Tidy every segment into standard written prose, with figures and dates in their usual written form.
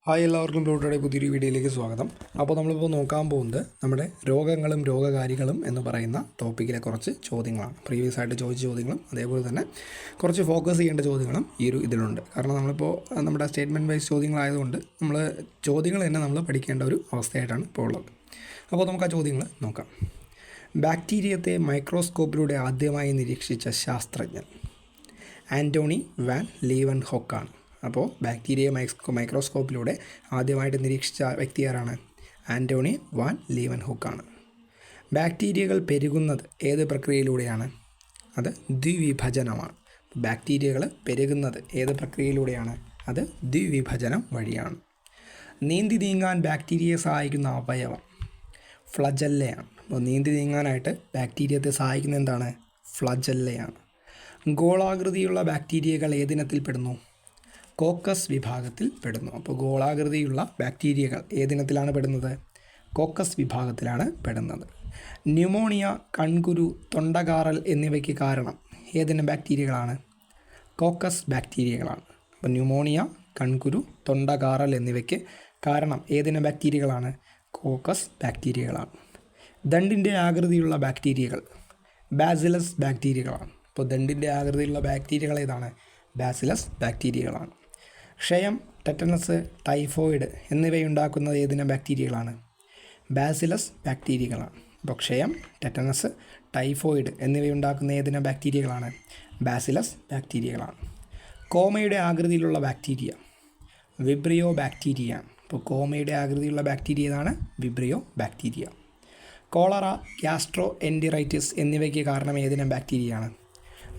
Hi, എല്ലാവർക്കും ബ്ലൂട്ടയുടെ പുതിയൊരു വീഡിയോയിലേക്ക് സ്വാഗതം. അപ്പോൾ നമ്മളിപ്പോൾ നോക്കാൻ പോകുന്നത് നമ്മുടെ രോഗങ്ങളും രോഗകാരികളും എന്ന് പറയുന്ന ടോപ്പിക്കിലെ കുറച്ച് ചോദ്യങ്ങളാണ്. പ്രീവിയസ് ആയിട്ട് ചോദിച്ച ചോദ്യങ്ങളും അതേപോലെ തന്നെ കുറച്ച് ഫോക്കസ് ചെയ്യേണ്ട ചോദ്യങ്ങളും ഈ ഒരു ഇതിലുണ്ട്. കാരണം നമ്മളിപ്പോൾ നമ്മുടെ സ്റ്റേറ്റ്മെൻറ്റ് വൈസ് ചോദ്യങ്ങളായതുകൊണ്ട് നമ്മൾ ചോദ്യങ്ങൾ തന്നെ നമ്മൾ പഠിക്കേണ്ട ഒരു അവസ്ഥയായിട്ടാണ് ഇപ്പോൾ ഉള്ളത്. അപ്പോൾ നമുക്ക് ആ ചോദ്യങ്ങൾ നോക്കാം. ബാക്ടീരിയത്തെ മൈക്രോസ്കോപ്പിലൂടെ ആദ്യമായി നിരീക്ഷിച്ച ശാസ്ത്രജ്ഞൻ ആൻ്റോണി വാൻ ലീവൻഹോക്കാണ്. അപ്പോൾ ബാക്ടീരിയ മൈക്രോസ്കോപ്പിലൂടെ ആദ്യമായിട്ട് നിരീക്ഷിച്ച വ്യക്തി ആരാണ്? ആൻ്റോണി വാൻ ലീവൻഹോക്കാണ്. ബാക്ടീരിയകൾ പെരുകുന്നത് ഏത് പ്രക്രിയയിലൂടെയാണ്? അത് ദ്വിവിഭജനമാണ്. ബാക്ടീരിയകൾ പെരുകുന്നത് ഏത് പ്രക്രിയയിലൂടെയാണ്? അത് ദ്വിവിഭജനം വഴിയാണ്. നീന്തി നീങ്ങാൻ ബാക്ടീരിയയെ സഹായിക്കുന്ന അവയവം ഫ്ലജല്ലയാണ്. അപ്പോൾ നീന്തി നീങ്ങാനായിട്ട് ബാക്ടീരിയത്തെ സഹായിക്കുന്ന എന്താണ്? ഫ്ലജല്ലയാണ്. ഗോളാകൃതിയുള്ള ബാക്ടീരിയകൾ ഏതിനത്തിൽപ്പെടുന്നു? കോക്കസ് വിഭാഗത്തിൽ പെടുന്നു. അപ്പോൾ ഗോളാകൃതിയുള്ള ബാക്ടീരിയകൾ ഏതിനത്തിലാണ് പെടുന്നത്? കോക്കസ് വിഭാഗത്തിലാണ് പെടുന്നത്. ന്യൂമോണിയ, കൺകുരു, തൊണ്ടകാറൽ എന്നിവയ്ക്ക് കാരണം ഏതിനം ബാക്ടീരിയകളാണ്? കോക്കസ് ബാക്ടീരിയകളാണ്. അപ്പോൾ ന്യൂമോണിയ, കൺകുരു, തൊണ്ടകാറൽ എന്നിവയ്ക്ക് കാരണം ഏതിനം ബാക്ടീരിയകളാണ്? കോക്കസ് ബാക്ടീരിയകളാണ്. ദണ്ടിൻ്റെ ആകൃതിയുള്ള ബാക്ടീരിയകൾ ബാസിലസ് ബാക്ടീരിയകളാണ്. അപ്പോൾ ദണ്ടിൻ്റെ ആകൃതിയിലുള്ള ബാക്ടീരിയകൾ ഏതാണ്? ബാസിലസ് ബാക്ടീരിയകളാണ്. ക്ഷയം, ടെറ്റനസ്, ടൈഫോയിഡ് എന്നിവയുണ്ടാക്കുന്നത് ഏതിനം ബാക്ടീരിയകളാണ്? ബാസിലസ് ബാക്ടീരിയകളാണ്. അപ്പോൾ ക്ഷയം, ടെറ്റനസ്, ടൈഫോയിഡ് എന്നിവയുണ്ടാക്കുന്ന ഏതിനം ബാക്ടീരിയകളാണ്? ബാസിലസ് ബാക്ടീരിയകളാണ്. കോമയുടെ ആകൃതിയിലുള്ള ബാക്ടീരിയ വിബ്രിയോ ബാക്ടീരിയയാണ്. അപ്പോൾ കോമയുടെ ആകൃതിയിലുള്ള ബാക്ടീരിയ ഏതാണ്? Vibrio bacteria. കോളറ, ഗ്യാസ്ട്രോ എൻഡിറൈറ്റിസ് എന്നിവയ്ക്ക് കാരണം ഏതിനം ബാക്ടീരിയയാണ്?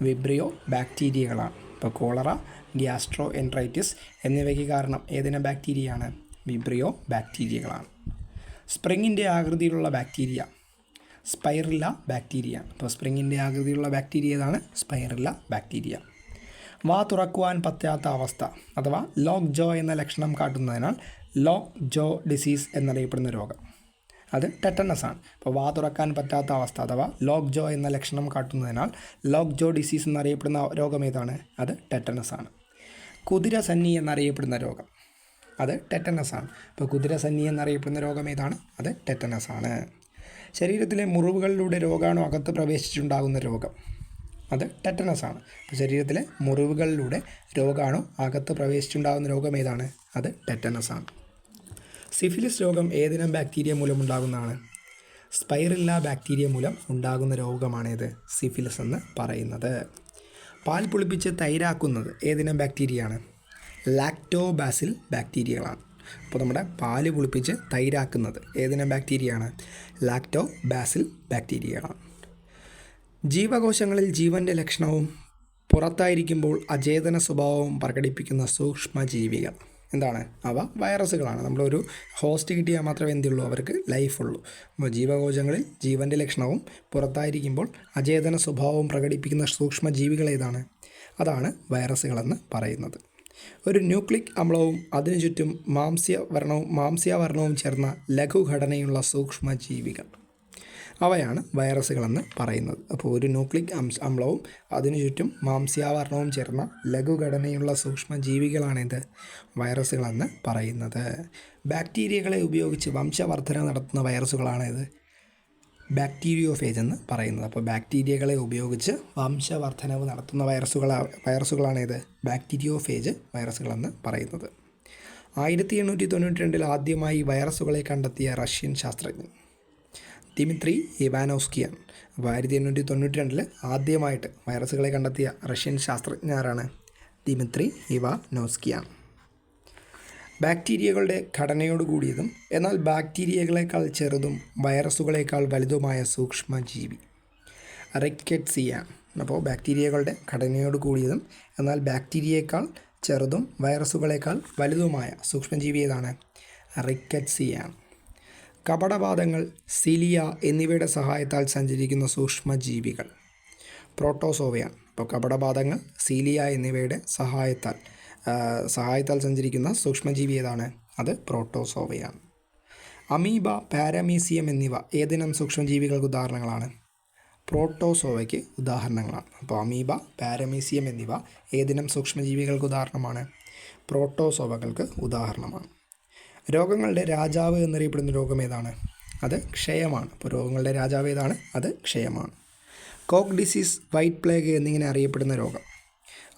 വിബ്രിയോ ബാക്ടീരിയകളാണ്. ഇപ്പോൾ കോളറ, ഗ്യാസ്ട്രോ എൻട്രൈറ്റിസ് എന്നിവയ്ക്ക് കാരണം ഏതിനം ബാക്ടീരിയയാണ്? വിബ്രിയോ ബാക്ടീരിയകളാണ്. സ്പ്രിങ്ങിൻ്റെ ആകൃതിയിലുള്ള ബാക്ടീരിയ സ്പൈറില്ല ബാക്ടീരിയയാണ്. അപ്പോൾ സ്പ്രിങ്ങിൻ്റെ ആകൃതിയിലുള്ള ബാക്ടീരിയ ഏതാണ്? Spirilla bacteria. വാ തുറക്കുവാൻ പറ്റാത്ത അവസ്ഥ അഥവാ ലോക്ക് ജോ എന്ന ലക്ഷണം കാട്ടുന്നതിനാൽ ലോക്ക് ജോ ഡിസീസ് എന്നറിയപ്പെടുന്ന രോഗം അത് ടെറ്റനസ് ആണ്. അപ്പോൾ വാ തുറക്കാൻ പറ്റാത്ത അവസ്ഥ അഥവാ ലോക്ക് ജോ എന്ന ലക്ഷണം കാട്ടുന്നതിനാൽ ലോക്ക് ജോ ഡിസീസ് എന്നറിയപ്പെടുന്ന രോഗം ഏതാണ്? അത് ടെറ്റനസ് ആണ്. കുതിരസന്നി എന്നറിയപ്പെടുന്ന രോഗം അത് ടെറ്റനസ് ആണ്. അപ്പോൾ കുതിരസന്നി എന്നറിയപ്പെടുന്ന രോഗം ഏതാണ്? അത് ടെറ്റനസ് ആണ്. ശരീരത്തിലെ മുറിവുകളിലൂടെ രോഗാണു അകത്ത് പ്രവേശിച്ചുണ്ടാകുന്ന രോഗം അത് ടെറ്റനസ് ആണ്. അപ്പോൾ ശരീരത്തിലെ മുറിവുകളിലൂടെ രോഗാണു അകത്ത് പ്രവേശിച്ചുണ്ടാകുന്ന രോഗം ഏതാണ്? അത് ടെറ്റനസ് ആണ്. സിഫിലിസ് രോഗം ഏതിനം ബാക്ടീരിയ മൂലം ഉണ്ടാകുന്നതാണ്? സ്പൈറില്ല ബാക്ടീരിയ മൂലം ഉണ്ടാകുന്ന രോഗമാണേത്? സിഫിലിസ് എന്ന് പറയുന്നത്. പാൽ പുളിപ്പിച്ച് തൈരാക്കുന്നത് ഏതിനം ബാക്ടീരിയയാണ്? ലാക്ടോബാസിൽ ബാക്ടീരിയകളാണ്. അപ്പോൾ നമ്മുടെ പാല് പുളിപ്പിച്ച് തൈരാക്കുന്നത് ഏതിനം ബാക്ടീരിയയാണ്? ലാക്ടോബാസിൽ ബാക്ടീരിയകളാണ്. ജീവകോശങ്ങളിൽ ജീവൻ്റെ ലക്ഷണവും പുറത്തായിരിക്കുമ്പോൾ അചേതന സ്വഭാവവും പ്രകടിപ്പിക്കുന്ന സൂക്ഷ്മജീവികൾ എന്താണ്? അവ വൈറസുകളാണ്. നമ്മളൊരു ഹോസ്റ്റ് കിട്ടിയാൽ മാത്രമേ എന്തുള്ളൂ? അവർക്ക് ലൈഫുള്ളൂ. അപ്പോൾ ജീവകോശങ്ങളിൽ ജീവൻ്റെ ലക്ഷണവും പുറത്തായിരിക്കുമ്പോൾ അചേതന സ്വഭാവവും പ്രകടിപ്പിക്കുന്ന സൂക്ഷ്മജീവികൾ ഏതാണ്? അതാണ് വൈറസുകളെന്ന് പറയുന്നത്. ഒരു ന്യൂക്ലിക് അമ്ലവും അതിനു ചുറ്റും മാംസ്യവർണവും ചേർന്ന ലഘുഘടനയുള്ള സൂക്ഷ്മജീവികൾ അവയാണ് വൈറസുകളെന്ന് പറയുന്നത്. അപ്പോൾ ഒരു ന്യൂക്ലിക് അമ്ലവും അതിനു ചുറ്റും മാംസ്യാവരണവും ചേർന്ന ലഘുഘടനയുള്ള സൂക്ഷ്മജീവികളാണിത് വൈറസുകളെന്ന് പറയുന്നത്. ബാക്ടീരിയകളെ ഉപയോഗിച്ച് വംശവർധന നടത്തുന്ന വൈറസുകളാണിത് ബാക്ടീരിയോഫേജ് എന്ന് പറയുന്നത്. അപ്പോൾ ബാക്ടീരിയകളെ ഉപയോഗിച്ച് വംശവർധനവ് നടത്തുന്ന വൈറസുകളാണിത് ബാക്ടീരിയോഫേജ് വൈറസുകളെന്ന് പറയുന്നത്. 1892 ആദ്യമായി വൈറസുകളെ കണ്ടെത്തിയ റഷ്യൻ ശാസ്ത്രജ്ഞൻ ദിമിത്രി ഇവാനോസ്കിയാണ്. അപ്പോൾ 1892 ആദ്യമായിട്ട് വൈറസുകളെ കണ്ടെത്തിയ റഷ്യൻ ശാസ്ത്രജ്ഞരാണ് ദിമിത്രി ഇവാനോസ്കിയാണ്. ബാക്ടീരിയകളുടെ ഘടനയോട് കൂടിയതും എന്നാൽ ബാക്ടീരിയകളെക്കാൾ ചെറുതും വൈറസുകളേക്കാൾ വലുതുമായ സൂക്ഷ്മജീവി റിക്കറ്റ്സിയാണ്. അപ്പോൾ ബാക്ടീരിയകളുടെ ഘടനയോട് കൂടിയതും എന്നാൽ ബാക്ടീരിയയേക്കാൾ ചെറുതും വൈറസുകളേക്കാൾ വലുതുമായ സൂക്ഷ്മജീവി ഏതാണ്? റിക്കറ്റ്സിയാണ്. കപടപാദങ്ങൾ, സിലിയ എന്നിവയുടെ സഹായത്താൽ സഞ്ചരിക്കുന്ന സൂക്ഷ്മജീവികൾ പ്രോട്ടോസോവയാണ്. അപ്പോൾ കപടപാദങ്ങൾ, സീലിയ എന്നിവയുടെ സഹായത്താൽ സഞ്ചരിക്കുന്ന സൂക്ഷ്മജീവി ഏതാണ്? അത് പ്രോട്ടോസോവയാണ്. അമീബ, പാരമീസിയം എന്നിവ ഏതിനം സൂക്ഷ്മജീവികൾക്ക് ഉദാഹരണങ്ങളാണ്? പ്രോട്ടോസോവയ്ക്ക് ഉദാഹരണങ്ങളാണ്. അപ്പോൾ അമീബ, പാരമീസിയം എന്നിവ ഏതിനം സൂക്ഷ്മജീവികൾക്ക് ഉദാഹരണമാണ്? പ്രോട്ടോസോവകൾക്ക് ഉദാഹരണമാണ്. രോഗങ്ങളുടെ രാജാവ് എന്നറിയപ്പെടുന്ന രോഗം ഏതാണ്? അത് ക്ഷയമാണ്. അപ്പോൾ രോഗങ്ങളുടെ രാജാവ് ഏതാണ്? അത് ക്ഷയമാണ്. കോക്ക് ഡിസീസ്, വൈറ്റ് പ്ലേഗ് എന്നിങ്ങനെ അറിയപ്പെടുന്ന രോഗം,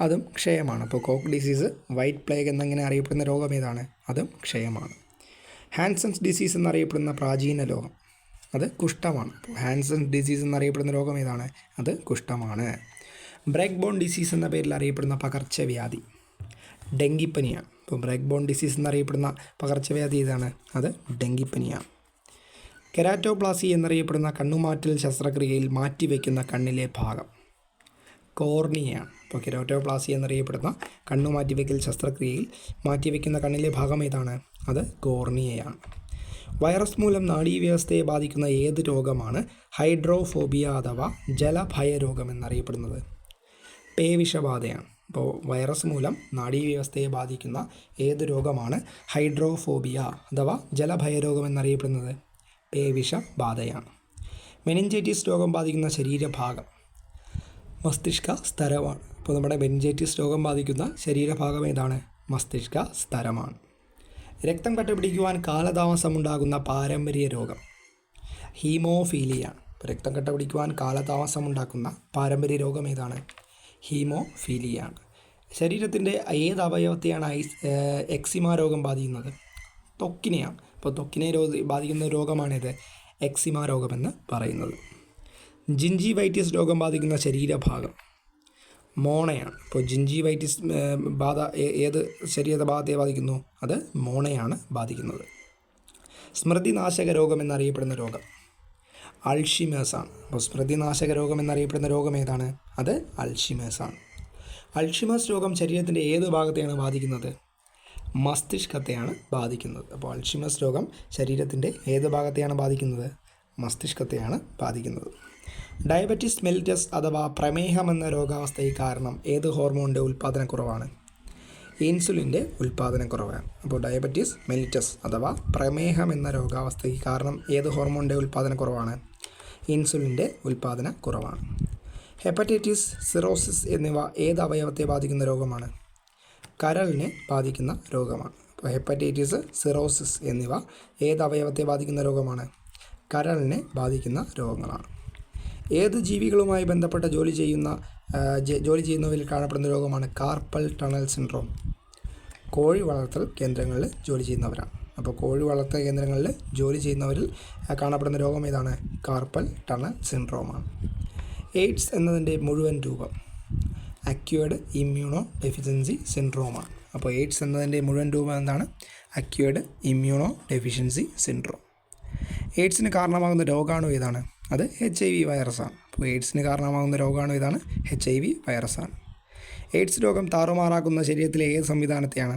അതും ക്ഷയമാണ്. അപ്പോൾ കോക്ക് ഡിസീസ്, വൈറ്റ് പ്ലേഗ് എന്നിങ്ങനെ അറിയപ്പെടുന്ന രോഗം ഏതാണ്? അതും ക്ഷയമാണ്. ഹാൻസൺസ് ഡിസീസ് എന്നറിയപ്പെടുന്ന പ്രാചീന രോഗം, അത് കുഷ്ഠമാണ്. അപ്പോൾ ഹാൻസൺസ് ഡിസീസ് എന്നറിയപ്പെടുന്ന രോഗം ഏതാണ്? അത് കുഷ്ഠമാണ്. ബ്രേക്ക് ബോൺ ഡിസീസ് എന്ന പേരിൽ അറിയപ്പെടുന്ന പകർച്ചവ്യാധി ഡെങ്കിപ്പനിയാണ്. അപ്പോൾ ബ്രേക്ക് ബോൺ ഡിസീസ് എന്നറിയപ്പെടുന്ന പകർച്ചവ്യാധി ഏതാണ്? അത് ഡെങ്കിപ്പനിയാണ്. കെരാറ്റോപ്ലാസി എന്നറിയപ്പെടുന്ന കണ്ണുമാറ്റൽ ശസ്ത്രക്രിയയിൽ മാറ്റിവെക്കുന്ന കണ്ണിലെ ഭാഗം കോർണിയയാണ്. അപ്പോൾ കെരാറ്റോപ്ലാസി എന്നറിയപ്പെടുന്ന കണ്ണുമാറ്റിവെക്കൽ ശസ്ത്രക്രിയയിൽ മാറ്റിവെക്കുന്ന കണ്ണിലെ ഭാഗം ഏതാണ്? അത് കോർണിയയാണ്. വൈറസ് മൂലം നാഡീവ്യവസ്ഥയെ ബാധിക്കുന്ന ഏത് രോഗമാണ് ഹൈഡ്രോഫോബിയ അഥവാ ജലഭയരോഗം എന്നറിയപ്പെടുന്നത്? പേവിഷബാധയാണ്. അപ്പോൾ വൈറസ് മൂലം നാഡീവ്യവസ്ഥയെ ബാധിക്കുന്ന ഏത് രോഗമാണ് ഹൈഡ്രോഫോബിയ അഥവാ ജലഭയരോഗം എന്നറിയപ്പെടുന്നത്? പേവിഷബാധയാണ്. മെനിഞ്ചൈറ്റിസ് രോഗം ബാധിക്കുന്ന ശരീരഭാഗം മസ്തിഷ്ക സ്തരമാണ്. അപ്പോൾ നമ്മുടെ മെനിഞ്ചൈറ്റിസ് രോഗം ബാധിക്കുന്ന ശരീരഭാഗം ഏതാണ്? മസ്തിഷ്ക സ്തരമാണ്. രക്തം കട്ടപിടിക്കുവാൻ കാലതാമസമുണ്ടാകുന്ന പാരമ്പര്യ രോഗം ഹീമോഫീലിയാണ്. രക്തം കട്ടപിടിക്കുവാൻ കാലതാമസമുണ്ടാക്കുന്ന പാരമ്പര്യ രോഗം ഏതാണ്? ഹീമോഫീലിയാണ്. ശരീരത്തിൻ്റെ ഏത് അവയവത്തെയാണ് എക്സിമ രോഗം ബാധിക്കുന്നത്? ത്വക്കിനെയാണ്. അപ്പോൾ ത്വക്കിനെ ബാധിക്കുന്ന രോഗമാണിത് എക്സിമ രോഗമെന്ന് പറയുന്നത്. ജിഞ്ചിവൈറ്റിസ് രോഗം ബാധിക്കുന്ന ശരീരഭാഗം മോണയാണ്. അപ്പോൾ ജിഞ്ചിവൈറ്റിസ് ബാധ ഏത് ശരീരഭാഗത്തെ ബാധിക്കുന്നു? അത് മോണയാണ് ബാധിക്കുന്നത്. സ്മൃതിനാശക രോഗം എന്നറിയപ്പെടുന്ന രോഗം അൾഷിമേഴ്സാണ്. അപ്പോൾ സ്മൃതിനാശക രോഗം എന്നറിയപ്പെടുന്ന രോഗം ഏതാണ്? അത് അൾഷിമേഴ്സാണ്. അൾഷിമേഴ്സ് രോഗം ശരീരത്തിൻ്റെ ഏത് ഭാഗത്തെയാണ് ബാധിക്കുന്നത്? മസ്തിഷ്കത്തെയാണ് ബാധിക്കുന്നത്. അപ്പോൾ അൾഷിമേഴ്സ് രോഗം ശരീരത്തിൻ്റെ ഏത് ഭാഗത്തെയാണ് ബാധിക്കുന്നത്? മസ്തിഷ്കത്തെയാണ് ബാധിക്കുന്നത്. ഡയബറ്റിസ് മെലിറ്റസ് അഥവാ പ്രമേഹം എന്ന രോഗാവസ്ഥയ്ക്ക് കാരണം ഏത് ഹോർമോണിൻ്റെ ഉൽപ്പാദനക്കുറവാണ്? ഇൻസുലിൻ്റെ ഉൽപ്പാദനക്കുറവാണ്. അപ്പോൾ ഡയബറ്റിസ് മെലിറ്റസ് അഥവാ പ്രമേഹം എന്ന രോഗാവസ്ഥയ്ക്ക് കാരണം ഏത് ഹോർമോണിൻ്റെ ഉൽപ്പാദനക്കുറവാണ്? ഇൻസുലിൻ്റെ ഉൽപ്പാദനക്കുറവാണ്. ഹെപ്പറ്റൈറ്റിസ്, സിറോസിസ് എന്നിവ ഏത് അവയവത്തെ ബാധിക്കുന്ന രോഗമാണ്? കരളിനെ ബാധിക്കുന്ന രോഗമാണ്. അപ്പോൾ ഹെപ്പറ്റൈറ്റിസ്, സിറോസിസ് എന്നിവ ഏത് അവയവത്തെ ബാധിക്കുന്ന രോഗമാണ്? കരളിനെ ബാധിക്കുന്ന രോഗങ്ങളാണ്. ഏത് ജീവികളുമായി ബന്ധപ്പെട്ട ജോലി ചെയ്യുന്നവരിൽ കാണപ്പെടുന്ന രോഗമാണ് കാർപ്പൽ ടണൽ സിൻഡ്രോം? കോഴി വളർത്തൽ കേന്ദ്രങ്ങളിൽ ജോലി ചെയ്യുന്നവരാണ്. അപ്പോൾ കോഴി വളർത്തൽ കേന്ദ്രങ്ങളിൽ ജോലി ചെയ്യുന്നവരിൽ കാണപ്പെടുന്ന രോഗം ഏതാണ്? Carpal tunnel സിൻഡ്രോമാണ്. എയ്ഡ്സ് എന്നതിൻ്റെ മുഴുവൻ രൂപം അക്വേർഡ് ഇമ്മ്യൂണോ ഡെഫിഷ്യൻസി സിൻഡ്രോമാണ്. അപ്പോൾ എയ്ഡ്സ് എന്നതിൻ്റെ മുഴുവൻ രൂപം എന്താണ്? Acquired immuno deficiency syndrome. എയ്ഡ്സിന് കാരണമാകുന്ന രോഗാണു ഏതാണ്? അത് HIV വൈറസാണ്. അപ്പോൾ എയ്ഡ്സിന് കാരണമാകുന്ന രോഗാണു ഏതാണ്? HIV വൈറസാണ്. എയ്ഡ്സ് രോഗം താറുമാറാക്കുന്ന ശരീരത്തിലെ ഏത് സംവിധാനത്തെയാണ്?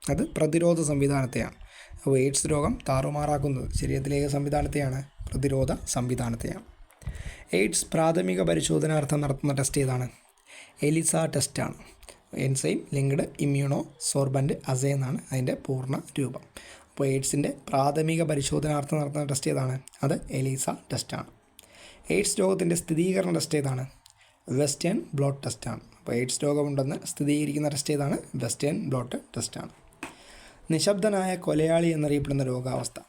അത് പ്രതിരോധ സംവിധാനത്തെയാണ്. അപ്പോൾ എയ്ഡ്സ് രോഗം താറുമാറാക്കുന്നത് ശരീരത്തിലെ ഏത് സംവിധാനത്തെയാണ്? പ്രതിരോധ സംവിധാനത്തെയാണ്. എയ്ഡ്സ് പ്രാഥമിക പരിശോധനാർത്ഥം നടത്തുന്ന ടെസ്റ്റ് ഏതാണ്? എലിസ ടെസ്റ്റാണ്. എൻസൈം ലിങ്ക്ഡ് ഇമ്മ്യൂണോ സോർബൻ്റ് അസേ എന്നാണ് അതിൻ്റെ പൂർണ്ണ രൂപം. അപ്പോൾ എയ്ഡ്സിൻ്റെ പ്രാഥമിക പരിശോധനാർത്ഥം നടത്തുന്ന ടെസ്റ്റ് ഏതാണ്? അത് എലിസ ടെസ്റ്റാണ്. എയ്ഡ്സ് രോഗത്തിൻ്റെ സ്ഥിരീകരണ ടെസ്റ്റ് ഏതാണ്? വെസ്റ്റേൺ ബ്ലോട്ട് ടെസ്റ്റാണ്. അപ്പോൾ എയ്ഡ്സ് രോഗമുണ്ടെന്ന് സ്ഥിരീകരിക്കുന്ന ടെസ്റ്റ് ഏതാണ്? വെസ്റ്റേൺ ബ്ലോട്ട് ടെസ്റ്റാണ്. നിശബ്ദനായ കൊലയാളി എന്നറിയപ്പെടുന്ന രോഗാവസ്ഥ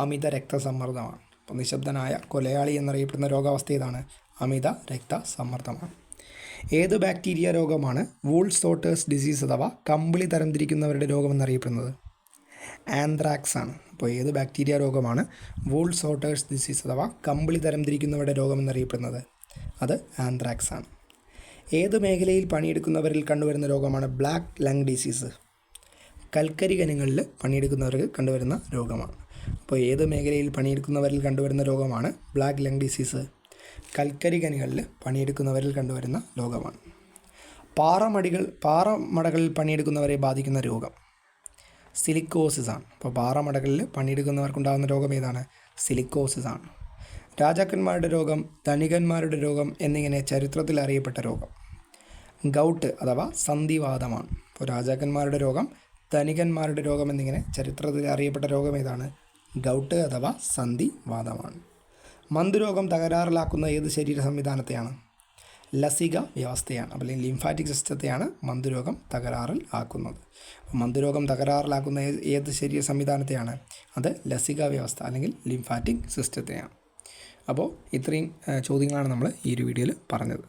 അമിത രക്തസമ്മർദ്ദമാണ്. അപ്പോൾ നിശബ്ദനായ കൊലയാളി എന്നറിയപ്പെടുന്ന രോഗാവസ്ഥ ഏതാണ്? അമിത രക്തസമ്മർദ്ദമാണ്. ഏത് ബാക്ടീരിയ രോഗമാണ് വൂൾ സോട്ടേഴ്സ് ഡിസീസ് അഥവാ കമ്പിളി തരംതിരിക്കുന്നവരുടെ രോഗം എന്നറിയപ്പെടുന്നത്? ആന്ത്രാക്സ് ആണ്. അപ്പോൾ ഏത് ബാക്ടീരിയ രോഗമാണ് വൂൾ സോട്ടേഴ്സ് ഡിസീസ് അഥവാ കമ്പിളി തരംതിരിക്കുന്നവരുടെ രോഗം എന്നറിയപ്പെടുന്നത്? അത് ആന്ത്രാക്സ് ആണ്. ഏത് മേഖലയിൽ പണിയെടുക്കുന്നവരിൽ കണ്ടുവരുന്ന രോഗമാണ് ബ്ലാക്ക് ലങ് ഡിസീസ്? കൽക്കരി ഖനികളിൽ പണിയെടുക്കുന്നവർക്ക് കണ്ടുവരുന്ന രോഗമാണ്. അപ്പോൾ ഏത് മേഖലയിൽ പണിയെടുക്കുന്നവരിൽ കണ്ടുവരുന്ന രോഗമാണ് ബ്ലാക്ക് ലങ് ഡിസീസ്? കൽക്കരി ഖനികളിൽ പണിയെടുക്കുന്നവരിൽ കണ്ടുവരുന്ന രോഗമാണ്. പാറമടകളിൽ പണിയെടുക്കുന്നവരെ ബാധിക്കുന്ന രോഗം സിലിക്കോസിസ് ആണ്. അപ്പോൾ പാറമടകളിൽ പണിയെടുക്കുന്നവർക്കുണ്ടാകുന്ന രോഗം ഏതാണ്? സിലിക്കോസിസ് ആണ്. രാജാക്കന്മാരുടെ രോഗം, ധനികന്മാരുടെ രോഗം എന്നിങ്ങനെ ചരിത്രത്തിൽ അറിയപ്പെട്ട രോഗം ഗൗട്ട് അഥവാ സന്ധിവാതമാണ്. അപ്പോൾ രാജാക്കന്മാരുടെ രോഗം, ധനികന്മാരുടെ രോഗം എന്നിങ്ങനെ ചരിത്രത്തിൽ അറിയപ്പെട്ട രോഗം ഏതാണ്? ഗൗട്ട് അഥവാ സന്ധിവാതമാണ്. മന്ദരോഗം തകരാറിലാക്കുന്ന ഏത് ശരീര സംവിധാനത്തെയാണ്? ലസിക വ്യവസ്ഥയാണ്. അല്ലെങ്കിൽ ലിംഫാറ്റിക് സിസ്റ്റത്തെയാണ് മന്ദരോഗം തകരാറിൽ ആക്കുന്നത്. അപ്പോൾ മന്ദരോഗം തകരാറിലാക്കുന്ന ഏത് ശരീര സംവിധാനത്തെയാണ്? അത് ലസിക വ്യവസ്ഥ അല്ലെങ്കിൽ ലിംഫാറ്റിക് സിസ്റ്റത്തെയാണ്. അപ്പോൾ ഇത്രയും ചോദ്യങ്ങളാണ് നമ്മൾ ഈ ഒരു വീഡിയോയിൽ പറഞ്ഞത്.